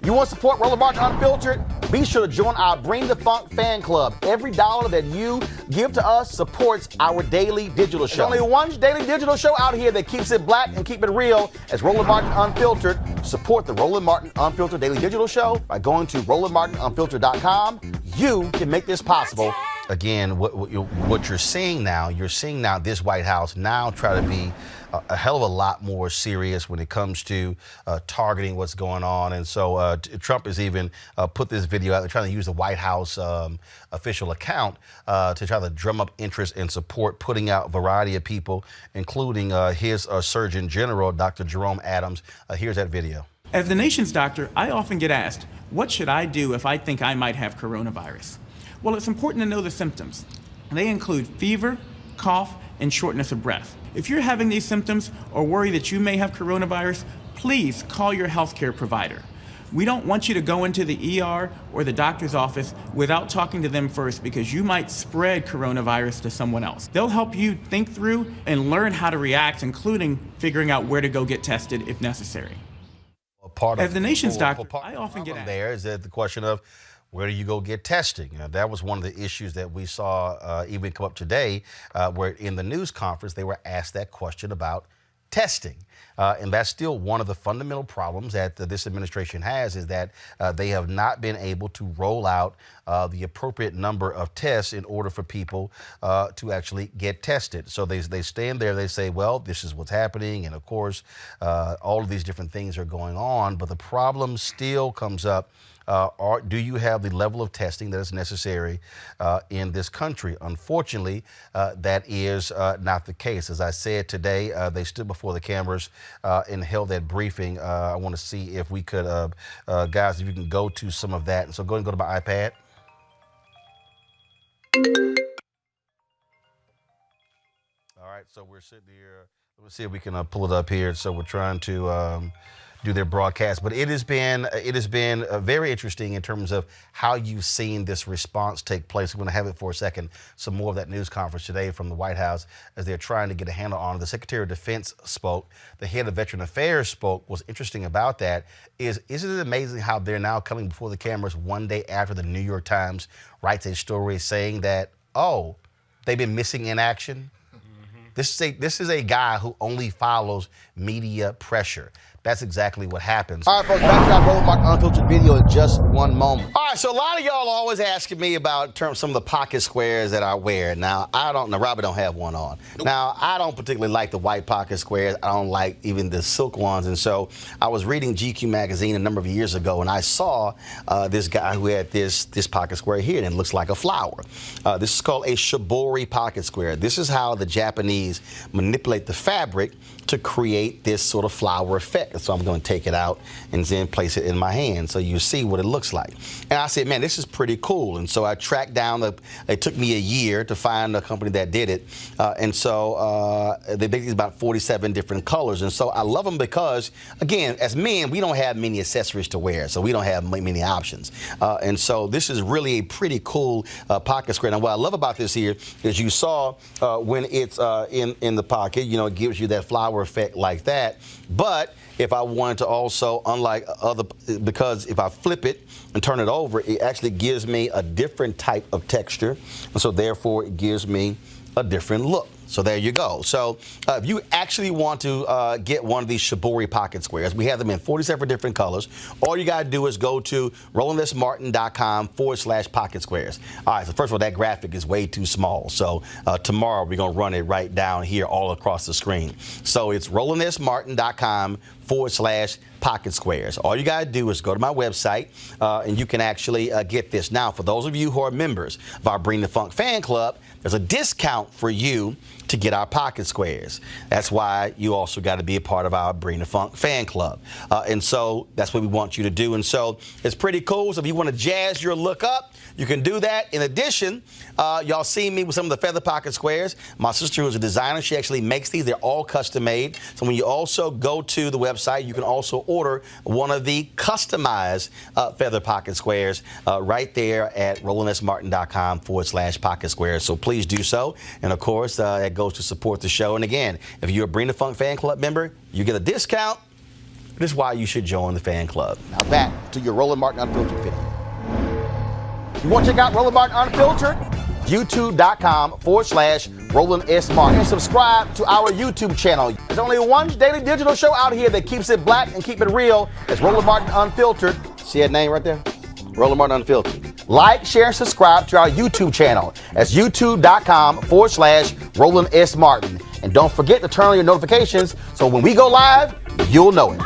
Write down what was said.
You want to support Roland Martin Unfiltered? Be sure to join our Bring the Funk fan club. Every dollar that you give to us supports our daily digital show. There's only one daily digital show out here that keeps it black and keep it real as Roland Martin Unfiltered. Support the Roland Martin Unfiltered daily digital show by going to RolandMartinUnfiltered.com. You can make this possible. Again, what you're seeing now this White House now try to be a hell of a lot more serious when it comes to targeting what's going on. And so Trump has even put this video out. They're trying to use the White House official account to try to drum up interest and support, putting out a variety of people, including his Surgeon General, Dr. Jerome Adams. Here's that video. As the nation's doctor, I often get asked, what should I do if I think I might have coronavirus? Well, it's important to know the symptoms. They include fever, cough, and shortness of breath. If you're having these symptoms or worry that you may have coronavirus, please call your healthcare provider. We don't want you to go into the ER or the doctor's office without talking to them first, because you might spread coronavirus to someone else. They'll help you think through and learn how to react, including figuring out where to go get tested if necessary. As the nation's doctor, I often get asked. There is the question of, where do you go get testing? That was one of the issues that we saw even come up today, where in the news conference they were asked that question about testing. And that's still one of the fundamental problems that this administration has, is that they have not been able to roll out the appropriate number of tests in order for people to actually get tested. So they stand there, they say, well, this is what's happening. And of course, all of these different things are going on. But the problem still comes up. Do you have the level of testing that is necessary in this country? Unfortunately, that is not the case. As I said today, they stood before the cameras and held that briefing. I want to see if we could, guys, if you can go to some of that. And so go ahead and go to my iPad. All right, so we're sitting here. Let's see if we can pull it up here. So we're trying to do their broadcast, but it has been very interesting in terms of how you've seen this response take place. We're going to have it for a second. Some more of that news conference today from the White House as they're trying to get a handle on it. The Secretary of Defense spoke. The head of Veteran Affairs spoke. What's interesting about that isn't it amazing how they're now coming before the cameras one day after the New York Times writes a story saying that, oh, they've been missing in action? Mm-hmm. This is a guy who only follows media pressure. That's exactly what happens. All right, folks, back to our Roland Martin Unfiltered video in just one moment. All right, so a lot of y'all are always asking me about some of the pocket squares that I wear. Now, Robert don't have one on. Nope. Now, I don't particularly like the white pocket squares. I don't like even the silk ones. And so I was reading GQ magazine a number of years ago, and I saw this guy who had this pocket square here, and it looks like a flower. This is called a shibori pocket square. This is how the Japanese manipulate the fabric to create this sort of flower effect. So I'm going to take it out and then place it in my hand so you see what it looks like. And I said, man, this is pretty cool. And so I tracked down, it took me a year to find a company that did it. And so they make these about 47 different colors. And so I love them because, again, as men, we don't have many accessories to wear. So we don't have many options. And so this is really a pretty cool pocket square. Now, what I love about this here is you saw when it's in the pocket, you know, it gives you that flower effect like that. But if I wanted to also, unlike other, because if I flip it and turn it over, it actually gives me a different type of texture. And so therefore it gives me a different look. So there you go. So if you actually want to get one of these shibori pocket squares, we have them in 47 different colors. All you got to do is go to RolandSMartin.com/pocket squares. All right, so first of all, that graphic is way too small. So tomorrow we're going to run it right down here all across the screen. So it's RolandSMartin.com/pocket squares. All you got to do is go to my website and you can actually get this. Now, for those of you who are members of our Bring the Funk fan club, there's a discount for you to get our pocket squares. That's why you also got to be a part of our Bring the Funk fan club. And so that's what we want you to do. And so it's pretty cool. So if you want to jazz your look up, you can do that. In addition, y'all see me with some of the feather pocket squares. My sister, who's a designer, she actually makes these. They're all custom made. So when you also go to the website, you can also order one of the customized feather pocket squares right there at RolandSMartin.com/pocket squares. So please do so. And of course, that goes to support the show. And again, if you're a Bring the Funk fan club member, you get a discount. This is why you should join the fan club. Now back to your Roland Martin Unfiltered video. You want to check out Roland Martin Unfiltered? YouTube.com/Roland S. Martin. And subscribe to our YouTube channel. There's only one daily digital show out here that keeps it black and keep it real. It's Roland Martin Unfiltered. See that name right there? Roland Martin Unfiltered. Like, share, and subscribe to our YouTube channel. That's youtube.com/Roland S. Martin. And don't forget to turn on your notifications so when we go live, you'll know it.